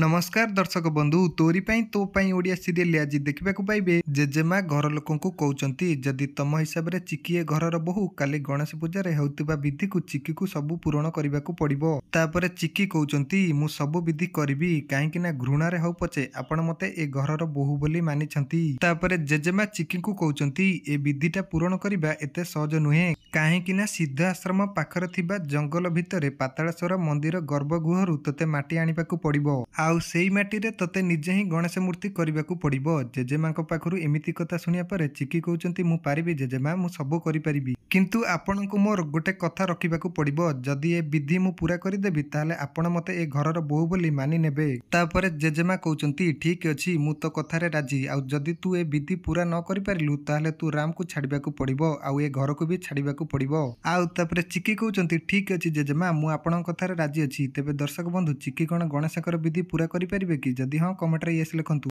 नमस्कार दर्शक बंधु तोरी पाई तो पाई ओडिया सीरियल आज देखा पाइबे जेजेमा घर लोक कहते जदि तम हिसाब से चिकी घरर बोहू काली गणेश पूजा होता विधि को चिकी को सब पूरण करने को पड़ो। तापर चिकी कहते मु सब विधि करी कहीं घृणार हो पचे आपण मते ए घरर बोहू बोली मानी। तापर जेजेमा चिकी को कहते ए विधिटा पूरण करने एते सहज नुहे कहीं सिद्ध आश्रम पाखर थिबा जंगल भितर पाताळेश्वर मंदिर गर्भगृह तोते माटी आनिबा को पड़िबो। आउ सेई माटी रे तते निजे ही गणेश मूर्ति करने को पड़िबो। जेजेमा पाखरु एमिति कथा सुनिया पर चिकी कहते मु पारिबी जेजेमा मु सब करि परिबी किंतु आपन को मोर गोटे कथा रखिबा को पड़िबो। जदि ए विधि मु पूरा कर देबी ताले आपण मते ए घरर बोहू बोली मानि नेबे। तापर जेजेमा कहते ठीक अछि मु तो कथारे राजी आउ जदि तू ए विधि पूरा न करि पारिलु ताले तू राम को छाड़िबा को पड़िबो आउ ए घर को भी छाड़िबा को पड़िबो। आउ तापर चिकी कहते ठीक अछि जेजेमा मु आपण कथारे राजी अछि। तेबे दर्शक बंधु चिकी कोन गणेशकर विधि पूरा करि परिबे कि जदि हां कमेंट रे यस लिखंतु।